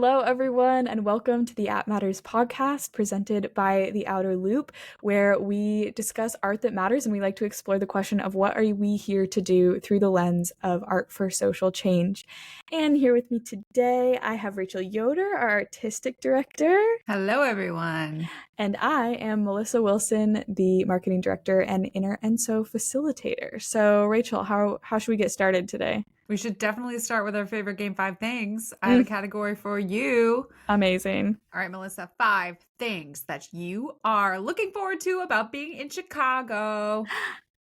Hello, everyone, and welcome to the App Matters podcast presented by The Outer Loop, where we discuss art that matters and we like to explore the question of what are we here to do through the lens of art for social change. And here with me today, I have Rachael Yoder, our artistic director. Hello, everyone. And I am Melissa Wilson, the marketing director and Inner Enso facilitator. So, Rachael, how should we get started today? We should definitely start with our favorite game, 5 things. I have a category for you. Amazing. All right, Melissa, 5 things that you are looking forward to about being in Chicago.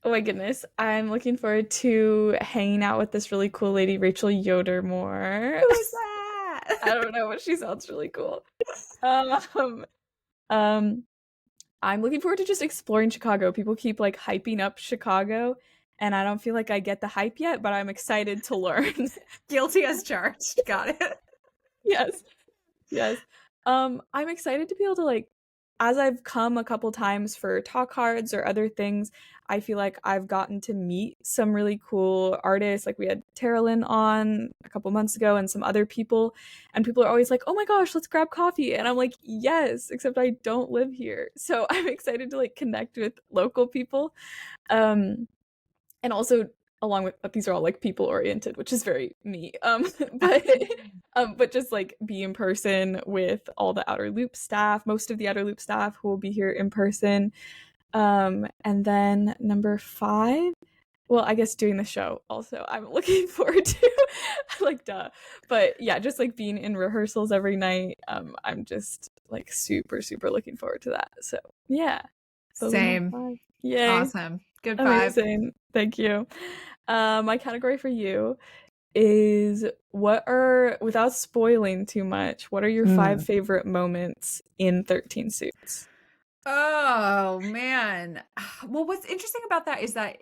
Oh my goodness. I'm looking forward to hanging out with this really cool lady, Rachael Yoder, more. Who is that? I don't know, but she sounds really cool. I'm looking forward to just exploring Chicago. People keep like hyping up Chicago, and I don't feel like I get the hype yet, but I'm excited to learn. Guilty as charged. Got it. Yes. I'm excited to be able to, like, as I've come a couple times for talk cards or other things, I feel like I've gotten to meet some really cool artists. Like we had Tara Lynn on a couple months ago and some other people, and people are always like, oh my gosh, let's grab coffee. And I'm like, yes, except I don't live here. So I'm excited to like connect with local people. And also along with these are all like people oriented, which is very me. But just like be in person with all the Outer Loop staff, most of the Outer Loop staff who will be here in person. And then number 5, well, I guess doing the show also I'm looking forward to. Like duh. But yeah, just like being in rehearsals every night. I'm just like super looking forward to that. So yeah. Same. Yay. Awesome. Good 5. Amazing. Thank you. My category for you is without spoiling too much, what are your 5 favorite moments in 13 Suits? Oh, man. Well, what's interesting about that is that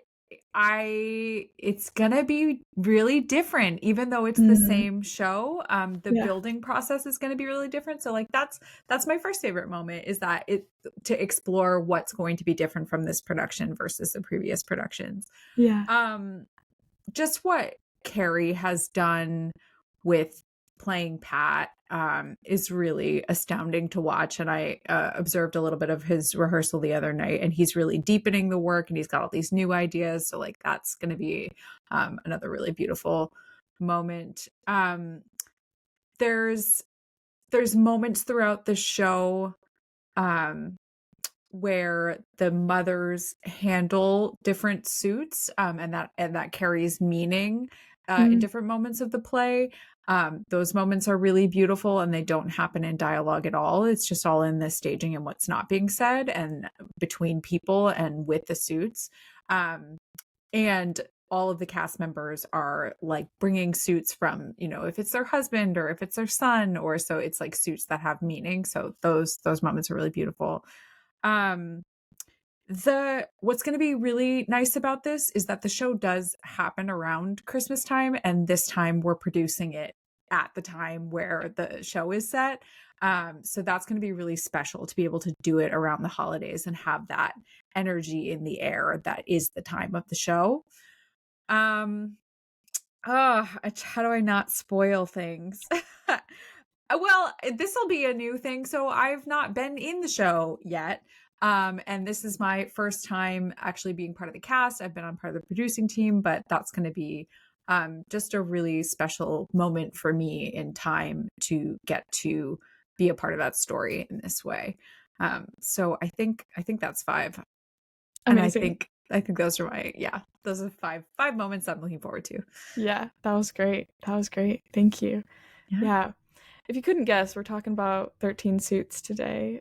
it's gonna be really different, even though it's the same show. The building process is gonna be really different. So like that's my first favorite moment, is that to explore what's going to be different from this production versus the previous productions. Yeah. Just what Carrie has done with playing Pat is really astounding to watch. And I observed a little bit of his rehearsal the other night, and he's really deepening the work, and he's got all these new ideas. So like that's going to be another really beautiful moment. There's moments throughout the show where the mothers handle different suits, and that carries meaning in different moments of the play. Those moments are really beautiful, and they don't happen in dialogue at all. It's just all in the staging and what's not being said, and between people and with the suits. And all of the cast members are like bringing suits from, if it's their husband or if it's their son, or so it's like suits that have meaning. So those moments are really beautiful. What's going to be really nice about this is that the show does happen around Christmas time, and this time we're producing it at the time where the show is set. So that's going to be really special to be able to do it around the holidays and have that energy in the air that is the time of the show. How do I not spoil things? Well, this will be a new thing. So I've not been in the show yet. And this is my first time actually being part of the cast. I've been on part of the producing team, but that's going to be just a really special moment for me in time to get to be a part of that story in this way. So I think that's 5. Amazing. And I think those are those are 5 moments I'm looking forward to. Yeah, that was great. Thank you. Yeah. If you couldn't guess, we're talking about 13 Suits today.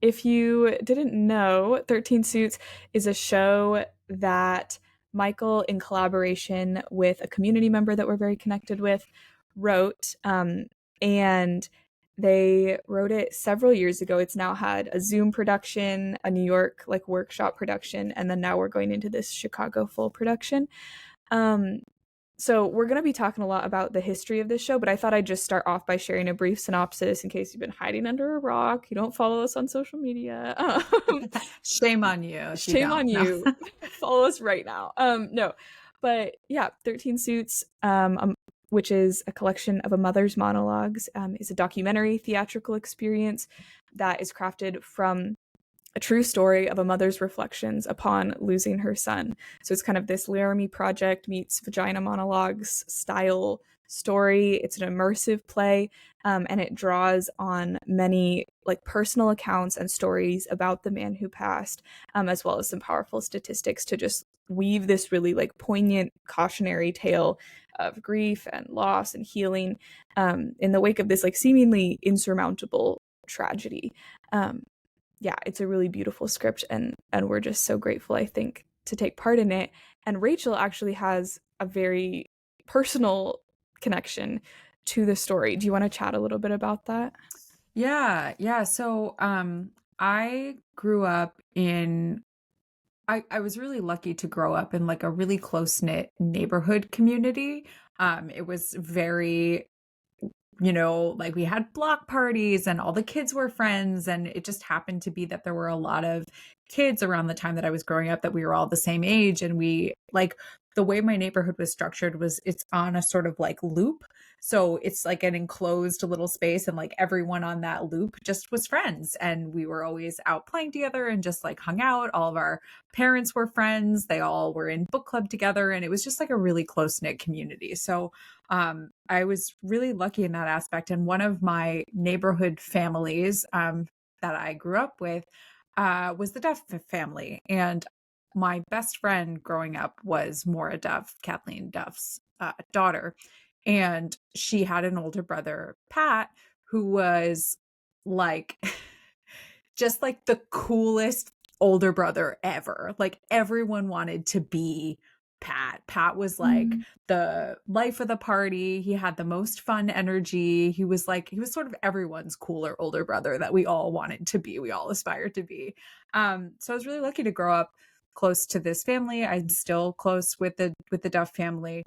If you didn't know, 13 Suits is a show that Michael, in collaboration with a community member that we're very connected with, wrote. And they wrote it several years ago. It's now had a Zoom production, a New York like workshop production, and then now we're going into this Chicago full production. So we're going to be talking a lot about the history of this show, but I thought I'd just start off by sharing a brief synopsis in case you've been hiding under a rock. You don't follow us on social media. Shame on you. Shame on you. Follow us right now. No, but yeah, 13 Suits. which is a collection of a mother's monologues, is a documentary theatrical experience that is crafted from a true story of a mother's reflections upon losing her son. So it's kind of this Laramie Project meets Vagina Monologues style story. It's an immersive play, and it draws on many like personal accounts and stories about the man who passed, as well as some powerful statistics to just weave this really like poignant cautionary tale of grief and loss and healing, in the wake of this like seemingly insurmountable tragedy. Um, yeah, it's a really beautiful script, and we're just so grateful, I think, to take part in it. And Rachel actually has a very personal connection to the story. Do you want to chat a little bit about that? Yeah, yeah. So, I grew up in I was really lucky to grow up in like a really close-knit neighborhood community. It was very, like we had block parties and all the kids were friends. And it just happened to be that there were a lot of kids around the time that I was growing up that we were all the same age. And we like the way my neighborhood was structured was it's on a sort of like loop. So it's like an enclosed little space, and like everyone on that loop just was friends. And we were always out playing together and just like hung out. All of our parents were friends. They all were in book club together. And it was just like a really close knit community. So I was really lucky in that aspect. And one of my neighborhood families that I grew up with was the Duff family. And my best friend growing up was Maura Duff, Kathleen Duff's daughter. And she had an older brother, Pat, who was like just like the coolest older brother ever. Like everyone wanted to be Pat. Pat was like Mm. the life of the party. He had the most fun energy. He was sort of everyone's cooler older brother that we all wanted to be. We all aspired to be. So I was really lucky to grow up close to this family. I'm still close with the Duff family.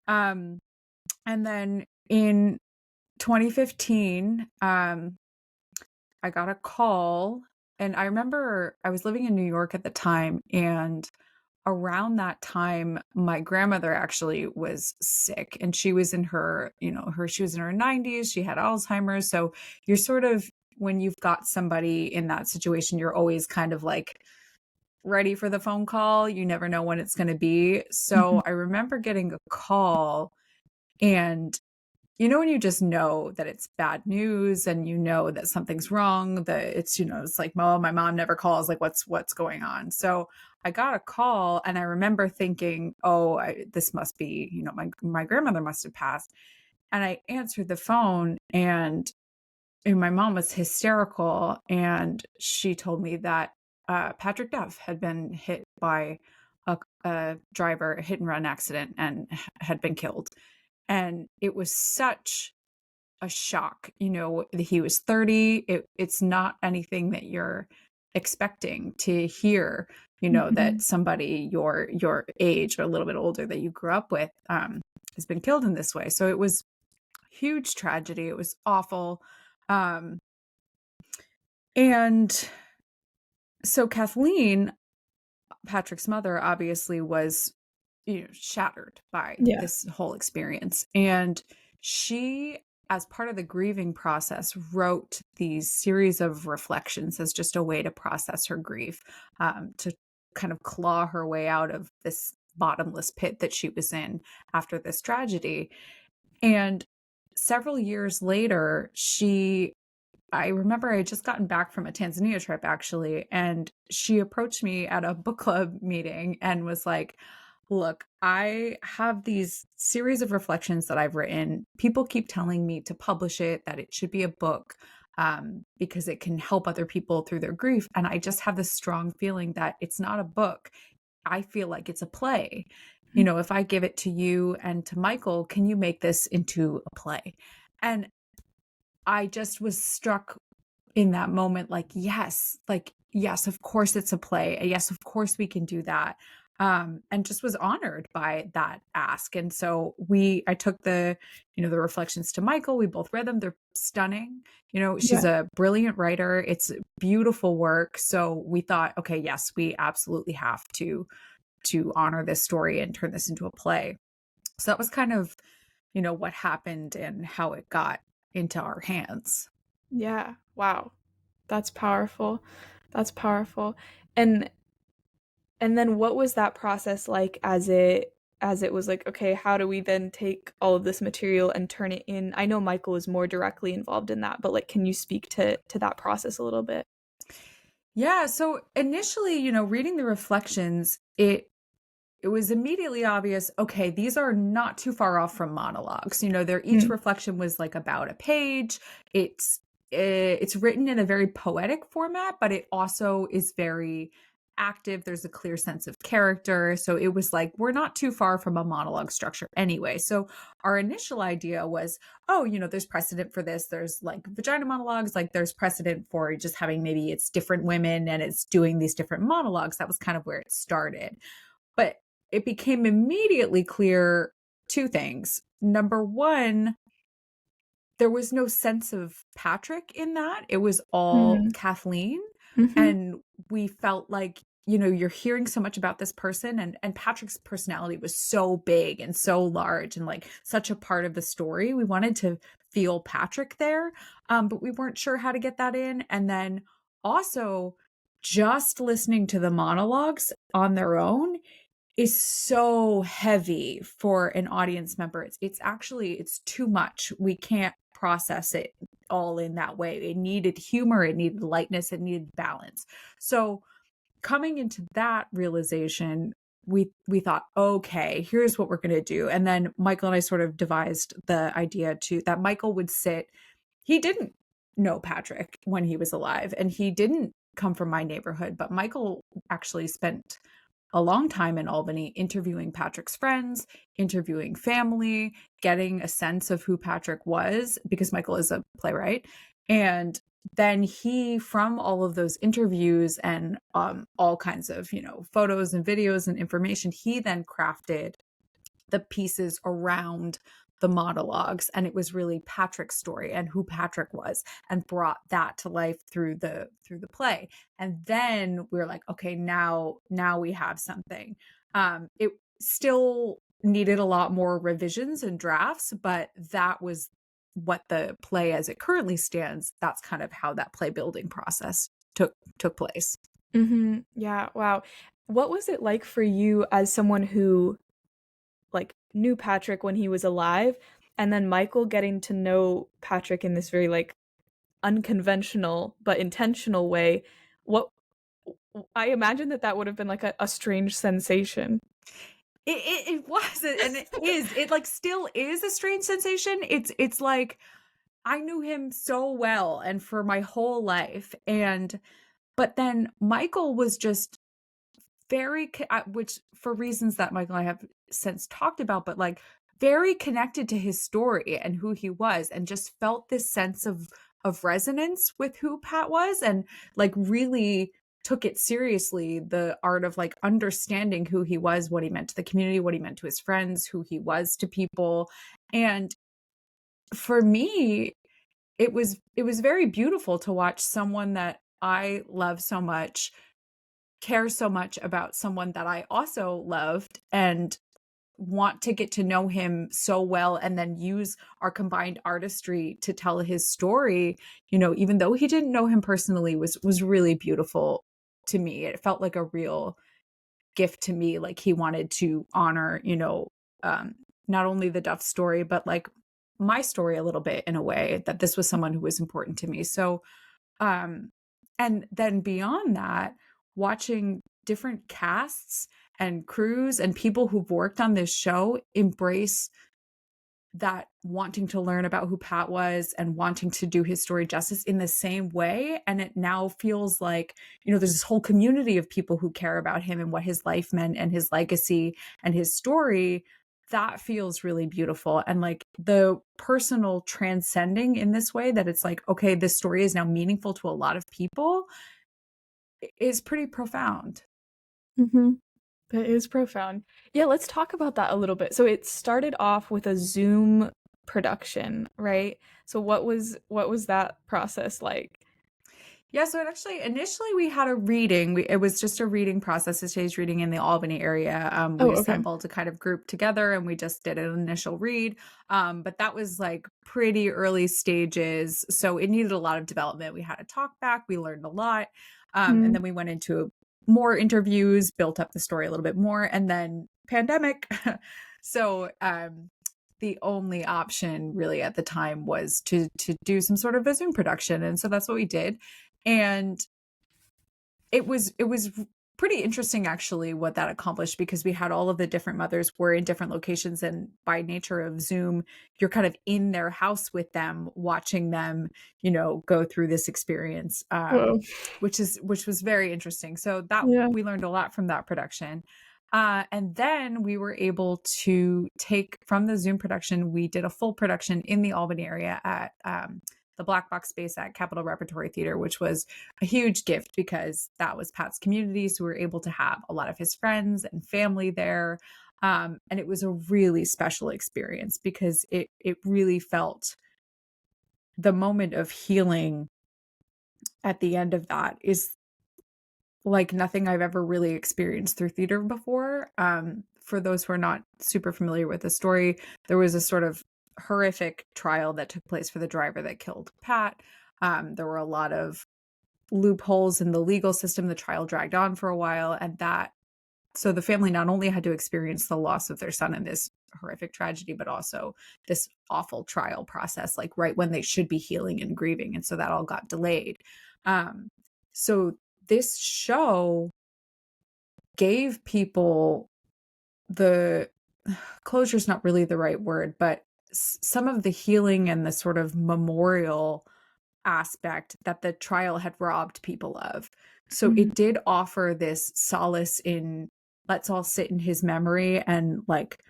Um, and then in 2015, I got a call, and I remember I was living in New York at the time, and around that time my grandmother actually was sick, and she was in her, she was in her 90s, she had Alzheimer's. So you're sort of, when you've got somebody in that situation, you're always kind of like ready for the phone call. You never know when it's going to be. Mhm. So I remember getting a call, and when you just know that it's bad news and you know that something's wrong, that it's like, oh, my mom never calls, like what's going on. So I got a call, and I remember thinking, oh, this must be, my grandmother must have passed. And I answered the phone, and my mom was hysterical, and she told me that Patrick Duff had been hit by a driver, a hit and run accident, and had been killed. And it was such a shock. He was 30. It's not anything that you're expecting to hear, that Mhm. somebody your age or a little bit older that you grew up with has been killed in this way. So it was huge tragedy. It was awful. Um, and so Kathleen, Patrick's mother, obviously was, shattered by Yeah. this whole experience. And she, as part of the grieving process, wrote these series of reflections as just a way to process her grief, to kind of claw her way out of this bottomless pit that she was in after this tragedy. And several years later, I remember I had just gotten back from a Tanzania trip, actually, and she approached me at a book club meeting and was like, look, I have these series of reflections that I've written. People keep telling me to publish it, that it should be a book, because it can help other people through their grief. And I just have this strong feeling that it's not a book. I feel like it's a play. If I give it to you and to Michael, can you make this into a play? And I just was struck in that moment, like, yes, of course it's a play. Yes, of course we can do that. And just was honored by that ask. And so I took the reflections to Michael. We both read them. They're stunning. She's Yeah. a brilliant writer. It's beautiful work. So we thought, okay, yes, we absolutely have to honor this story and turn this into a play. So that was kind of what happened and how it got into our hands. Yeah. Wow. That's powerful. That's powerful. And and then what was that process like as it was like, okay, how do we then take all of this material and turn it in? I know Michael is more directly involved in that, but like can you speak to that process a little bit? Yeah, so initially, reading the reflections, it was immediately obvious, okay, these are not too far off from monologues. Their each Mm. reflection was like about a page. It's written in a very poetic format, but it also is very active. There's a clear sense of character. So it was like we're not too far from a monologue structure anyway. So our initial idea was, oh, there's precedent for this. There's like vagina monologues, like there's precedent for just having maybe it's different women and it's doing these different monologues. That was kind of where it started. But it became immediately clear two things. Number one, there was no sense of Patrick in that. It was all Mm. Kathleen. Mhm. And we felt like, you're hearing so much about this person, and Patrick's personality was so big and so large and like such a part of the story. We wanted to feel Patrick there, but we weren't sure how to get that in. And then also just listening to the monologues on their own is so heavy for an audience member. It's too much. We can't process it all in that way. It needed humor, it needed lightness, it needed balance. So coming into that realization, we thought, okay, here's what we're going to do. And then Michael and I sort of devised the idea to that Michael would sit. He didn't know Patrick when he was alive, and he didn't come from my neighborhood, but Michael actually spent a long time in Albany interviewing Patrick's friends, interviewing family, getting a sense of who Patrick was because Michael is a playwright. And then he, from all of those interviews and all kinds of, photos and videos and information, he then crafted the pieces around the monologues, and it was really Patrick's story and who Patrick was, and brought that to life through the play. And then we are like, okay, now we have something. It still needed a lot more revisions and drafts, but that was what the play as it currently stands, that's kind of how that play building process took place. Mhm. Yeah, wow. What was it like for you as someone who like knew Patrick when he was alive and then Michael getting to know Patrick in this very like unconventional but intentional way? What I imagine that that would have been like a strange sensation. It was, and it is. It like still is a strange sensation. It's like I knew him so well and for my whole life, and but then Michael was just which for reasons that Michael and I have since talked about, but like very connected to his story and who he was, and just felt this sense of resonance with who Pat was, and like really took it seriously, the art of like understanding who he was, what he meant to the community, what he meant to his friends, who he was to people. And for me, it was very beautiful to watch someone that I love so much care so much about someone that I also loved and want to get to know him so well, and then use our combined artistry to tell his story, even though he didn't know him personally, was really beautiful to me. It felt like a real gift to me. Like he wanted to honor, um, not only the Duff story, but like my story a little bit, in a way that this was someone who was important to me. So um, and then beyond that, watching different casts and crews and people who've worked on this show embrace that wanting to learn about who Pat was and wanting to do his story justice in the same way. And it now feels like, there's this whole community of people who care about him and what his life meant and his legacy and his story. That feels really beautiful. And like the personal transcending in this way, that it's like, okay, this story is now meaningful to a lot of people, is pretty profound. Mhm. That is profound. Yeah, let's talk about that a little bit. So it started off with a Zoom production, right? So what was that process like? Yeah, so it actually initially we had a reading. It was just a reading process, a stage reading in the Albany area. We Oh, okay. assembled a kind of group together and we just did an initial read. But that was like pretty early stages, so it needed a lot of development. We had a talk back, we learned a lot, and Mm. then we went into more interviews, built up the story a little bit more, and then pandemic. so the only option really at the time was to do some sort of a Zoom production, and so that's what we did. And it was pretty interesting actually what that accomplished, because we had all of the different mothers were in different locations, and by nature of Zoom you're kind of in their house with them, watching them, go through this experience, Whoa. which was very interesting. So that Yeah. we learned a lot from that production. And then we were able to take from the Zoom production, we did a full production in the Albany area at the Black Box space at Capitol Repertory Theater, which was a huge gift because that was Pat's community. So we were able to have a lot of his friends and family there. And it was a really special experience because it really felt the moment of healing at the end of that is like nothing I've ever really experienced through theater before. For those who are not super familiar with the story, there was a sort of horrific trial that took place for the driver that killed Pat. There were a lot of loopholes in the legal system. The trial dragged on for a while, and that so the family not only had to experience the loss of their son in this horrific tragedy, but also this awful trial process, like right when they should be healing and grieving. And so that all got delayed. Um, so this show gave people the closure is not really the right word, but some of the healing and the sort of memorial aspect that the trial had robbed people of. So Mm. it did offer this solace in let's all sit in his memory and like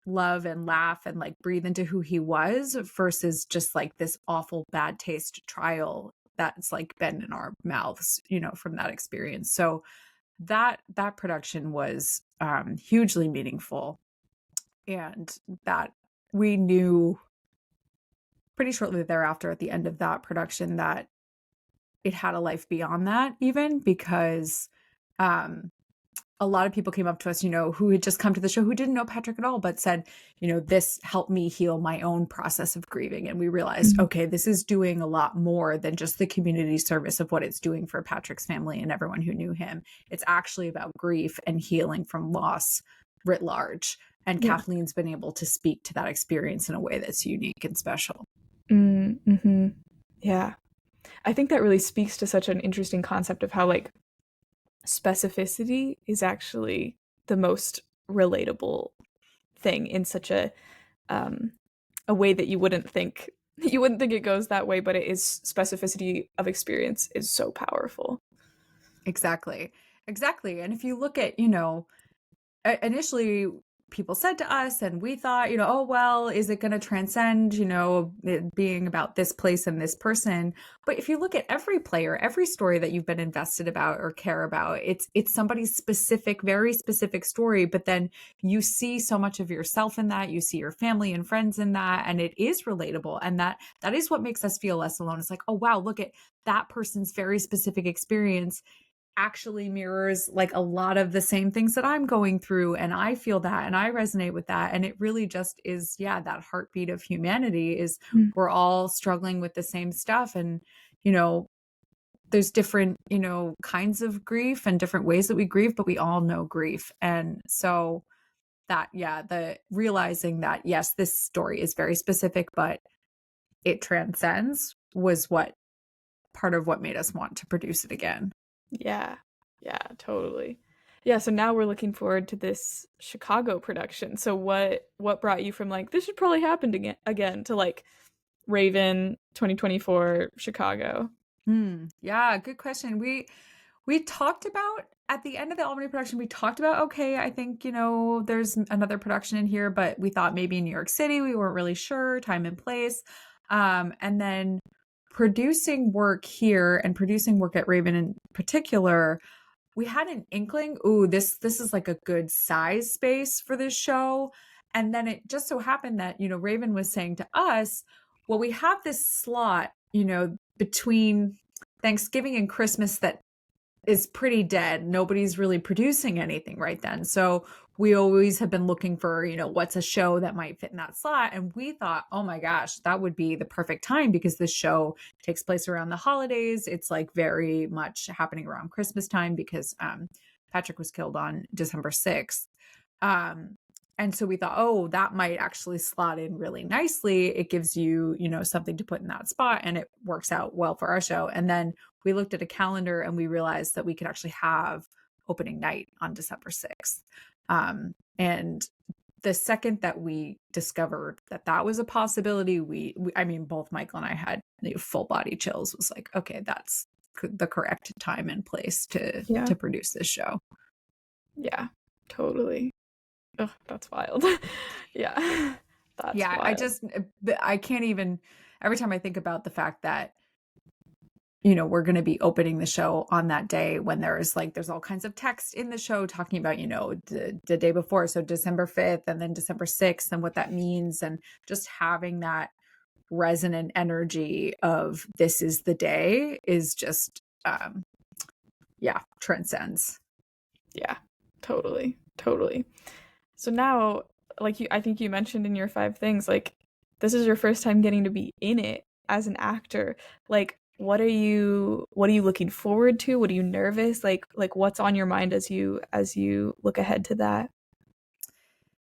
love and laugh and like breathe into who he was versus just like this awful bad taste trial that's like been in our mouths, from that experience. So that production was hugely meaningful, and that we knew pretty shortly thereafter at the end of that production that it had a life beyond that, even because um a lot of people came up to us, who had just come to the show who didn't know Patrick at all, but said, this helped me heal my own process of grieving. And we realized, Mm. okay, this is doing a lot more than just the community service of what it's doing for Patrick's family and everyone who knew him. It's actually about grief and healing from loss writ large. And Yeah. Kathleen's been able to speak to that experience in a way that's unique and special. Mm, hmm. Yeah. I think that really speaks to such an interesting concept of how like specificity is actually the most relatable thing in such um a way that you wouldn't think it goes that way, but it is specificity of experience is so powerful. Exactly. Exactly. And if you look at, initially people said to us and we thought, oh well, is it going to transcend, it being about this place and this person? But if you look at every player, every story that you've been invested about or care about, it's somebody's specific, very specific story, but then you see so much of yourself in that, you see your family and friends in that, and it is relatable, and that is what makes us feel less alone. It's like, oh wow, look at that person's very specific experience actually mirrors like a lot of the same things that I'm going through, and I feel that and I resonate with that, and it really just is, yeah, that heartbeat of humanity is Mm. we're all struggling with the same stuff. And you know there's different kinds of grief and different ways that we grieve, but we all know grief. And so that, yeah, the realizing that yes, this story is very specific but it transcends was what part of what made us want to produce it again. Yeah. Yeah, totally. Yeah, so now we're looking forward to this Chicago production. So what brought you from like this should probably happen again to like Raven 2024 Chicago? Yeah, good question. We talked about at the end of the Albany production, we talked about, okay, I think, there's another production in here, but we thought maybe in New York City, we weren't really sure, time and place. And then producing work here and producing work at Raven in particular, we had an inkling, ooh, this is like a good size space for this show. And then it just so happened that, Raven was saying to us, well, we have this slot, between Thanksgiving and Christmas that is pretty dead. Nobody's really producing anything right then. So we always have been looking for, what's a show that might fit in that slot. And we thought, oh my gosh, that would be the perfect time because this show takes place around the holidays. It's like very much happening around Christmas time because Patrick was killed on December 6th. And so we thought, oh, that might actually slot in really nicely. It gives you, something to put in that spot and it works out well for our show. And then we looked at a calendar and we realized that we could actually have opening night on December 6th. And the second that we discovered that that was a possibility, I mean, both Michael and I had full body chills. It was like, okay, that's the correct time and place Yeah. to produce this show. Yeah, totally. Oh, that's wild. Yeah. That's Yeah, wild. I can't even, every time I think about the fact that, we're going to be opening the show on that day when there's all kinds of text in the show talking about, the day before. So December 5th and then December 6th and what that means. And just having that resonant energy of this is the day is just, transcends. Yeah, totally. Totally. So now, I think you mentioned in your 5 things, this is your first time getting to be in it as an actor. What are you looking forward to? What are you nervous? What's on your mind as you look ahead to that?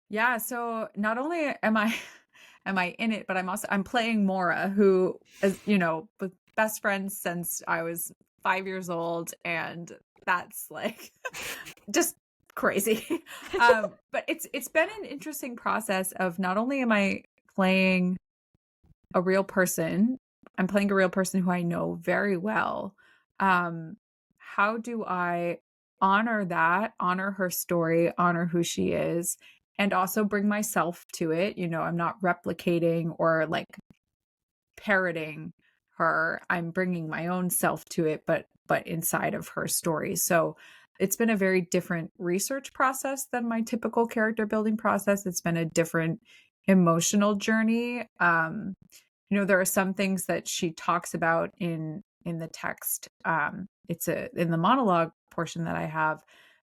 Yeah, so not only am I am I in it, but I'm playing Mora, who is, with best friends since I was 5 years old, and that's like just crazy. But it's been an interesting process of not only am I playing a real person, I'm playing a real person who I know very well. Um, how do I honor that, honor her story, honor who she is, and also bring myself to it? I'm not replicating or like parroting her. I'm bringing my own self to it, but inside of her story. So it's been a very different research process than my typical character building process. It's been a different emotional journey. There are some things that she talks about in the text. It's in the monologue portion that I have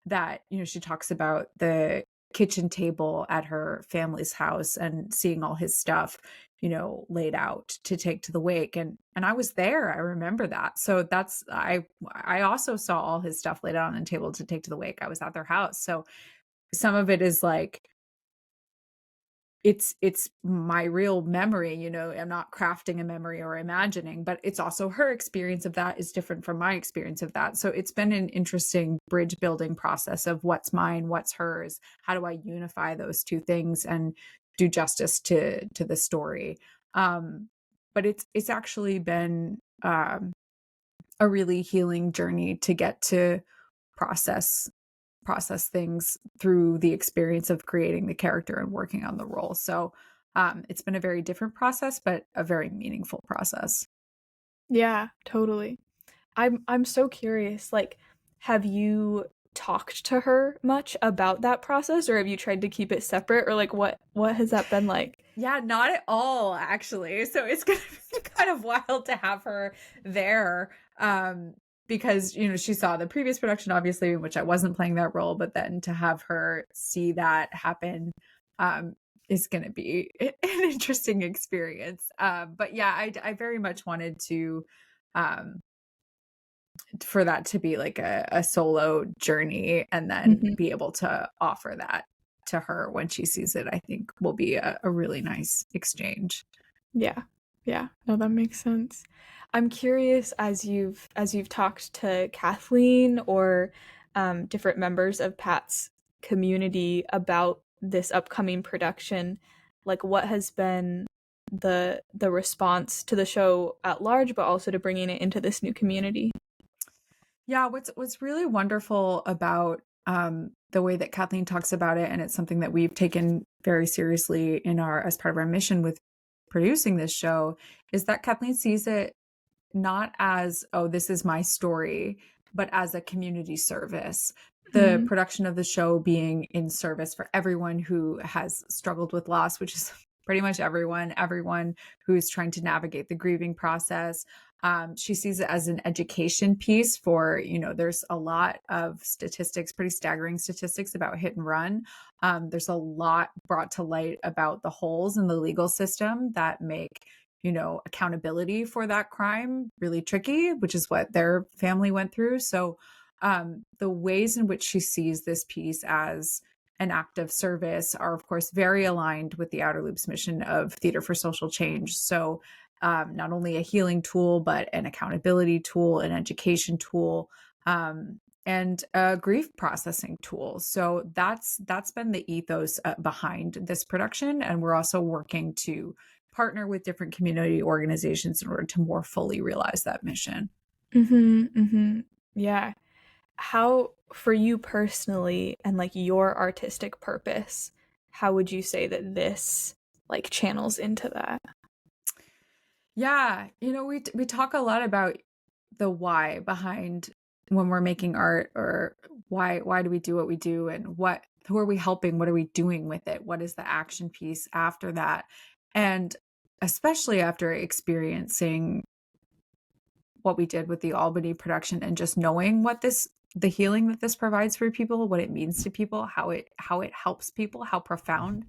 that, she talks about the kitchen table at her family's house and seeing all his stuff, laid out to take to the wake. And I was there. I remember that. So I also saw all his stuff laid out on the table to take to the wake. I was at their house. So some of it is like it's my real memory, I'm not crafting a memory or imagining, but it's also her experience of that is different from my experience of that. So it's been an interesting bridge building process of what's mine, what's hers, how do I unify those two things and do justice to the story. But it's actually been a really healing journey to get to process things through the experience of creating the character and working on the role. So it's been a very different process, but a very meaningful process. Yeah, totally. I'm so curious, have you talked to her much about that process, or have you tried to keep it separate, or what has that been like? Yeah, not at all, actually. So it's gonna be kind of wild to have her there. Because she saw the previous production, obviously, in which I wasn't playing that role, but then to have her see that happen is going to be an interesting experience. But yeah, I very much wanted to um, for that to be like a solo journey and then Mhm. be able to offer that to her when she sees it. I think will be a really nice exchange. Yeah. Yeah. No, that makes sense. I'm curious, as you've talked to Kathleen or different members of Pat's community about this upcoming production, what has been the response to the show at large, but also to bringing it into this new community? Yeah, what's really wonderful about the way that Kathleen talks about it, and it's something that we've taken very seriously in our as part of our mission with producing this show, is that Kathleen sees it not as, oh, this is my story, but as a community service. The Mm, production of the show being in service for everyone who has struggled with loss, which is pretty much everyone who's trying to navigate the grieving process. She sees it as an education piece for, there's a lot of statistics, pretty staggering statistics about hit and run. There's a lot brought to light about the holes in the legal system that make, accountability for that crime really tricky, which is what their family went through. So the ways in which she sees this piece as an act of service are, of course, very aligned with the Outer Loop's mission of theater for social change. So, not only a healing tool, but an accountability tool, an education tool, and a grief processing tool. So that's been the ethos behind this production, and we're also working to partner with different community organizations in order to more fully realize that mission. Yeah. How, for you personally and like your artistic purpose, how would you say that this like channels into that? Yeah, we talk a lot about the why behind when we're making art, or why do we do what we do, and who are we helping, what are we doing with it, what is the action piece after that. And especially after experiencing what we did with the Albany production, and just knowing the healing that this provides for people, what it means to people, how it helps people, how profound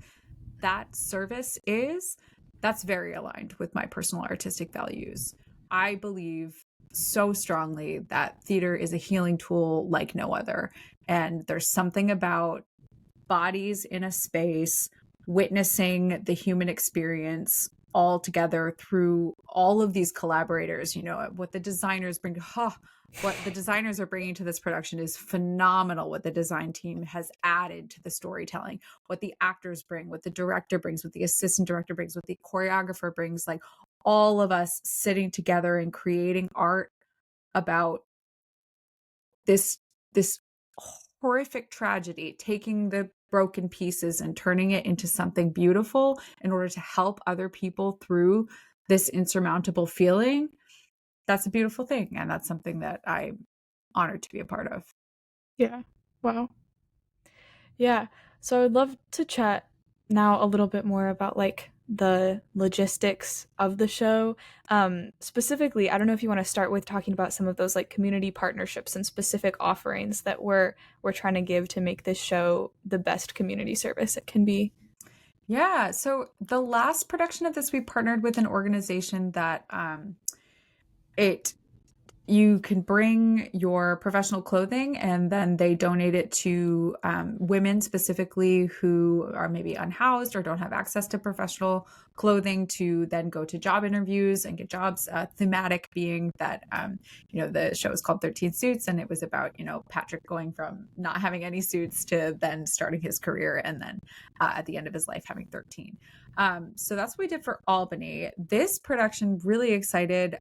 that service is, that's very aligned with my personal artistic values. I believe so strongly that theater is a healing tool like no other. And there's something about bodies in a space witnessing the human experience all together through all of these collaborators. What the designers bring, what the designers are bringing to this production is phenomenal. What the design team has added to the storytelling, what the actors bring, what the director brings, what the assistant director brings, what the choreographer brings, like all of us sitting together and creating art about this horrific tragedy, taking the broken pieces and turning it into something beautiful in order to help other people through this insurmountable feeling. That's a beautiful thing, and that's something that I'm honored to be a part of. Yeah. Wow. Yeah. So I'd love to chat now a little bit more about like the logistics of the show. Specifically, I don't know if you want to start with talking about some of those like community partnerships and specific offerings that we're trying to give to make this show the best community service it can be. Yeah, so the last production of this, we partnered with an organization that it you can bring your professional clothing, and then they donate it to women specifically who are maybe unhoused or don't have access to professional clothing, to then go to job interviews and get jobs. Thematic being that, the show is called 13 Suits, and it was about, Patrick going from not having any suits to then starting his career, and then at the end of his life having 13. So that's what we did for Albany. This production, really excited.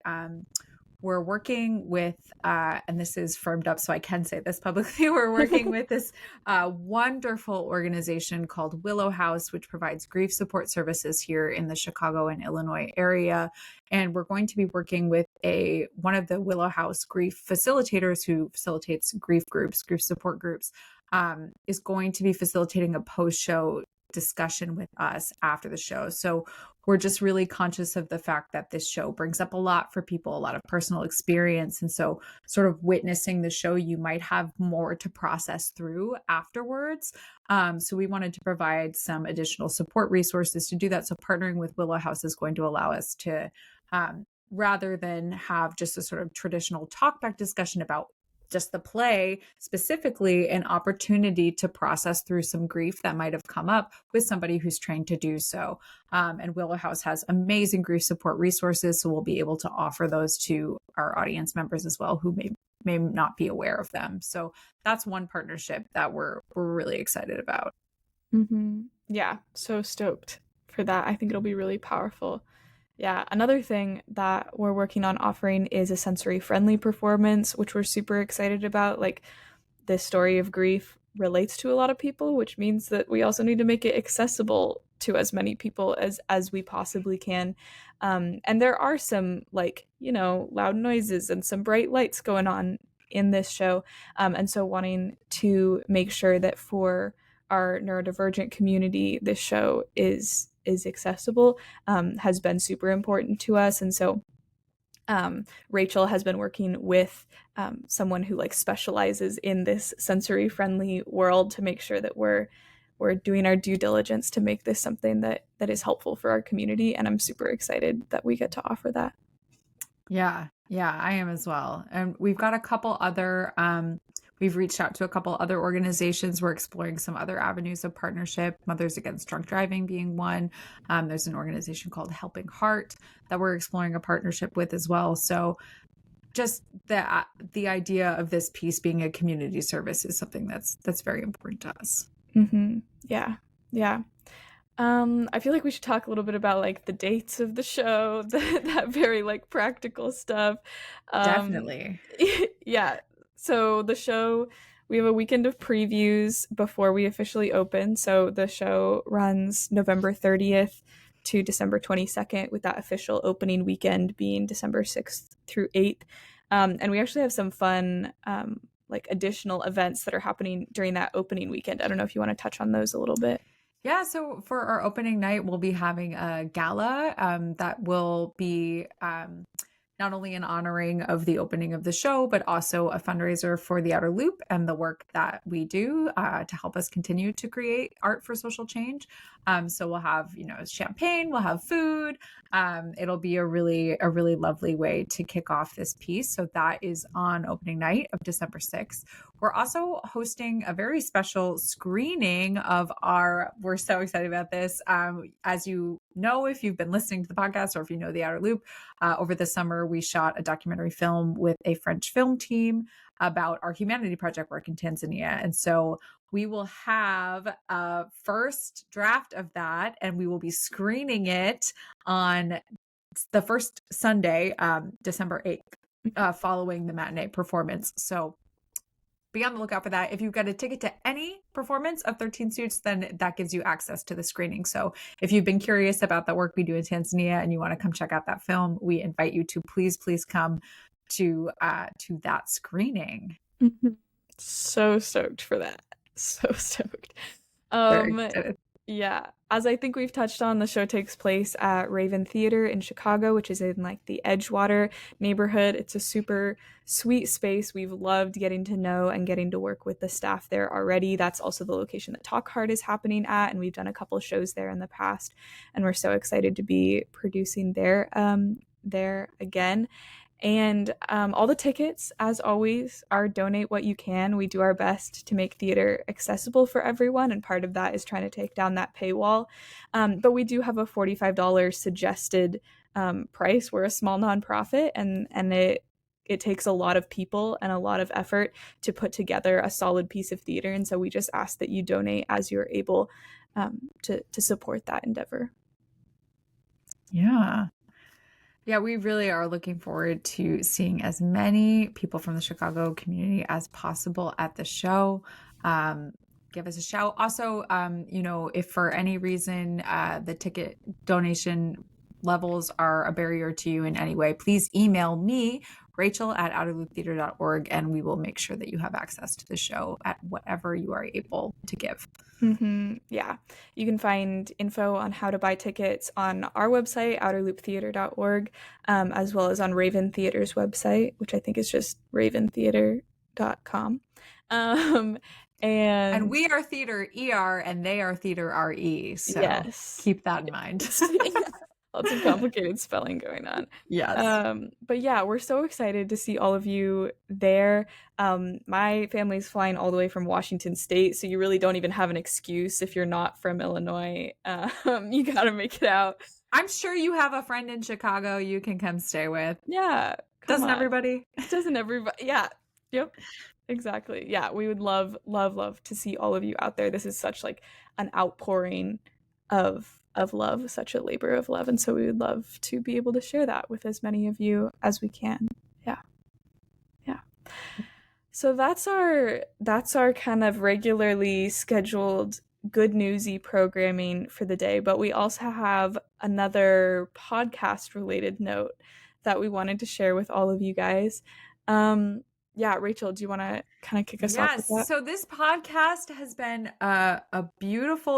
We're working with, and this is firmed up, so I can say this publicly, we're working with this wonderful organization called Willow House, which provides grief support services here in the Chicago and Illinois area. And we're going to be working with one of the Willow House grief facilitators who facilitates grief groups, grief support groups, is going to be facilitating a post-show discussion with us after the show. So we're just really conscious of the fact that this show brings up a lot for people, a lot of personal experience. And so sort of witnessing the show, you might have more to process through afterwards. So we wanted to provide some additional support resources to do that. So partnering with Willow House is going to allow us to, rather than have just a sort of traditional talkback discussion about just the play, specifically an opportunity to process through some grief that might have come up with somebody who's trained to do so. And Willow House has amazing grief support resources, so we'll be able to offer those to our audience members as well, who may not be aware of them. So that's one partnership that we're really excited about. Yeah, so stoked for that. I think it'll be really powerful. Yeah, another thing that we're working on offering is a sensory friendly performance, which we're super excited about. Like, this story of grief relates to a lot of people, which means that we also need to make it accessible to as many people as we possibly can. And there are some like, loud noises and some bright lights going on in this show. And so wanting to make sure that for our neurodivergent community, this show is accessible has been super important to us. And so Rachael has been working with someone who like specializes in this sensory friendly world to make sure that we're doing our due diligence to make this something that is helpful for our community, and I'm super excited that we get to offer that. Yeah, yeah, I am as well. And we've got a couple other, we've reached out to a couple other organizations. We're exploring some other avenues of partnership, Mothers Against Drunk Driving being one. There's an organization called Helping Heart that we're exploring a partnership with as well. So just the idea of this piece being a community service is something that's very important to us. Yeah, yeah. I feel like we should talk a little bit about like the dates of the show, that very like practical stuff. Um, Definitely. yeah. So the show, we have a weekend of previews before we officially open. So the show runs November 30th to December 22nd, with that official opening weekend being December 6th through 8th. And we actually have some fun like additional events that are happening during that opening weekend. I don't know if you want to touch on those a little bit. Yeah, so for our opening night, we'll be having a gala that will be not only an honoring of the opening of the show, but also a fundraiser for the Outer Loop and the work that we do to help us continue to create art for social change. So we'll have, champagne, we'll have food. It'll be a really lovely way to kick off this piece. So that is on opening night of December 6th. We're also hosting a very special screening of we're so excited about this. As you know, if you've been listening to the podcast or if you know the Outer Loop, over the summer, we shot a documentary film with a French film team about our humanity project work in Tanzania. And so we will have a first draft of that, and we will be screening it on the first Sunday, December 8th, following the matinee performance. So be on the lookout for that. If you've got a ticket to any performance of 13 Suits, then that gives you access to the screening. So if you've been curious about the work we do in Tanzania and you want to come check out that film, we invite you to please come to that screening. So stoked for that. So stoked. Very Um, excited. yeah, as I think we've touched on, the show takes place at Raven Theater in Chicago, which is in like the Edgewater neighborhood. It's a super sweet space. We've loved getting to know and getting to work with the staff there already. That's also the location that Talk Hard is happening at, and we've done a couple shows there in the past, and we're so excited to be producing there again. And all the tickets, as always, are donate what you can. We do our best to make theater accessible for everyone, and part of that is trying to take down that paywall. But we do have a $45 suggested price. We're a small nonprofit, and it takes a lot of people and a lot of effort to put together a solid piece of theater. And so we just ask that you donate as you're able to support that endeavor. Yeah. Yeah, we really are looking forward to seeing as many people from the Chicago community as possible at the show. Give us a shout. Also, if for any reason the ticket donation levels are a barrier to you in any way, please email me, Rachael at outerlooptheater.org, and we will make sure that you have access to the show at whatever you are able to give. Yeah, you can find info on how to buy tickets on our website, outerlooptheater.org, as well as on Raven Theater's website, which I think is just raventheater.com. Um, And and we are theater ER and they are theater RE. So yes, keep that in mind. lots of complicated spelling going on. Yes. But yeah, we're so excited to see all of you there. My family's flying all the way from Washington State, so you really don't even have an excuse if you're not from Illinois. You gotta make it out. I'm sure you have a friend in Chicago you can come stay with. Yeah, come Doesn't on. everybody? Doesn't everybody? Yeah, yep, exactly. Yeah, we would love, love, love to see all of you out there. This is such like an outpouring of love, such a labor of love, and so we would love to be able to share that with as many of you as we can. Yeah, yeah. So that's our kind of regularly scheduled good newsy programming for the day, but we also have another podcast related note that we wanted to share with all of you guys. yeah, Rachel, do you want to kind of kick us off with Yes. that? So this podcast has been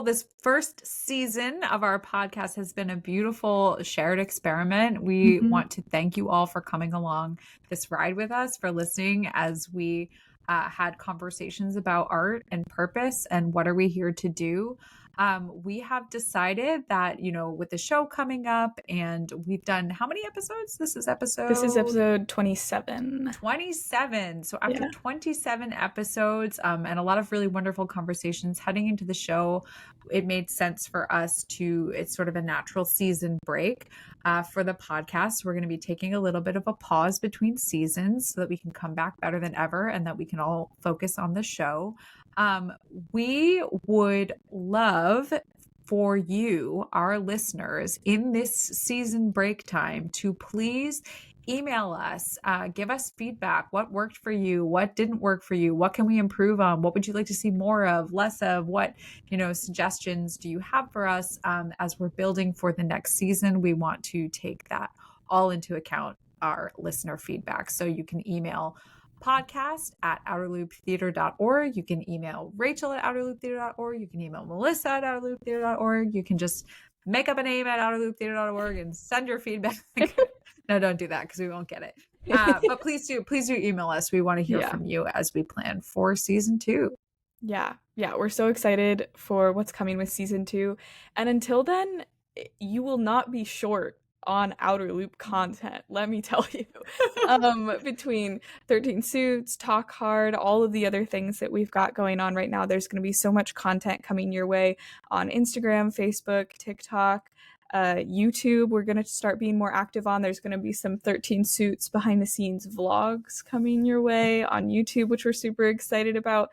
this first season of our podcast has been a beautiful shared experiment. We Hmm. want to thank you all for coming along this ride with us, for listening as we had conversations about art and purpose and what are we here to do. We have decided that, with the show coming up, and we've done how many episodes? This is This is episode episode 27. 27. So after Yeah. 27 episodes and a lot of really wonderful conversations heading into the show, it made sense for us it's sort of a natural season break for the podcast. We're going to be taking a little bit of a pause between seasons so that we can come back better than ever and that we can all focus on the show. Um, we would love for you, our listeners, in this season break time to please email us, give us feedback. What worked for you? What didn't work for you? What can we improve on? What would you like to see more of, less of? What, suggestions do you have for us as we're building for the next season? We want to take that all into account, our listener feedback. So you can email podcast@outerlooptheater.org. You can email Rachel at outerlooptheater.org. You can email Melissa at outerlooptheater.org. You can just make up a name at outerlooptheater.org and send your feedback. No, don't do that because we won't get it. But please do email us. We want to hear Yeah. from you as we plan for season 2. Yeah. Yeah. We're so excited for what's coming with season 2. And until then, you will not be short on Outer Loop content, let me tell you. Between 13 Suits, Talk Hard, all of the other things that we've got going on right now, there's going to be so much content coming your way on Instagram, Facebook, TikTok. YouTube, we're going to start being more active on. There's going to be some 13 Suits behind the scenes vlogs coming your way on YouTube, which we're super excited about.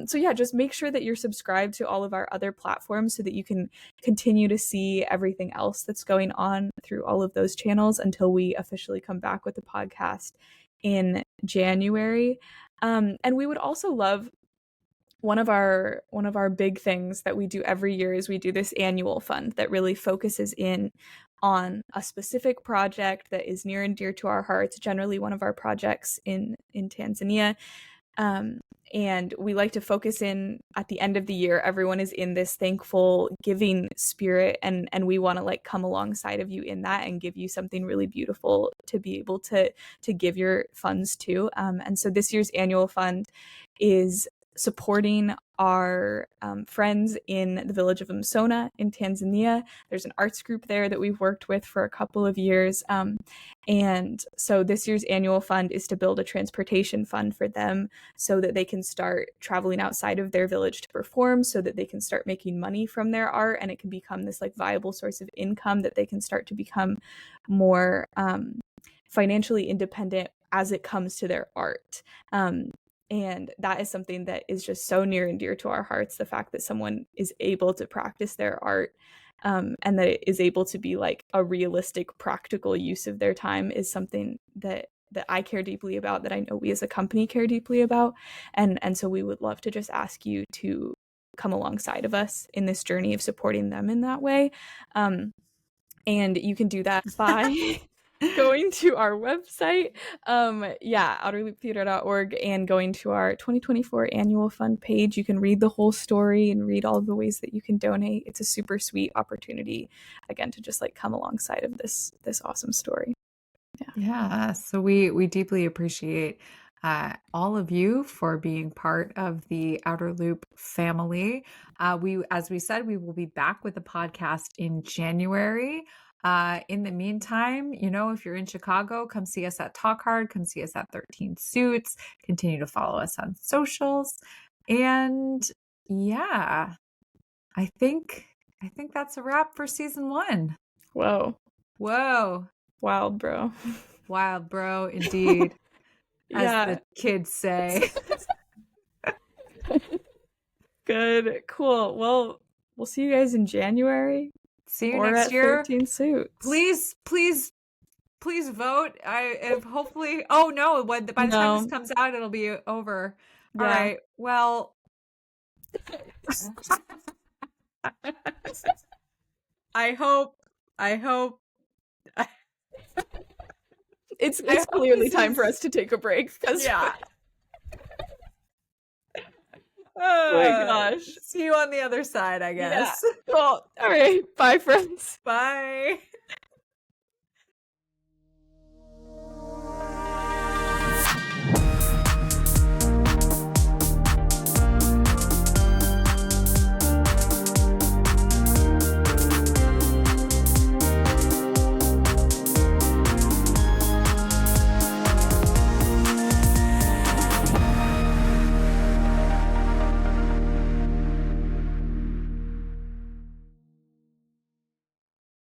So yeah, just make sure that you're subscribed to all of our other platforms so that you can continue to see everything else that's going on through all of those channels until we officially come back with the podcast in January. And we would also love one of our big things that we do every year is we do this annual fund that really focuses in on a specific project that is near and dear to our hearts, generally one of our projects in Tanzania. And we like to focus in at the end of the year. Everyone is in this thankful giving spirit, and we want to like come alongside of you in that and give you something really beautiful to be able to give your funds to. And so this year's annual fund is supporting our friends in the village of Msona in Tanzania. There's an arts group there that we've worked with for a couple of years. And so this year's annual fund is to build a transportation fund for them so that they can start traveling outside of their village to perform, so that they can start making money from their art and it can become this like viable source of income that they can start to become more financially independent as it comes to their art. And that is something that is just so near and dear to our hearts, the fact that someone is able to practice their art and that it is able to be like a realistic, practical use of their time is something that I care deeply about, that I know we as a company care deeply about. And so we would love to just ask you to come alongside of us in this journey of supporting them in that way. And you can do that by going to our website, outerlooptheater.org, and going to our 2024 annual fund page. You can read the whole story and read all the ways that you can donate. It's a super sweet opportunity, again, to just like come alongside of this awesome story. Yeah. So we deeply appreciate all of you for being part of the Outer Loop family. As we said, we will be back with the podcast in January. In the meantime, if you're in Chicago, come see us at Talk Hard, come see us at 13 Suits, continue to follow us on socials. And yeah, I think that's a wrap for season 1. Whoa. Wild, bro. Wild, bro, indeed. As the kids say. Good. Cool. Well, we'll see you guys in January. See you or next at year. 13 Suits. Please vote. If hopefully. Oh no! By the time this comes out, it'll be over. Yeah. All right. Well. I hope. It's clearly time for us to take a break. Yeah. Oh my gosh. See you on the other side, I Yeah. guess. Well, all right. Bye, friends. Bye.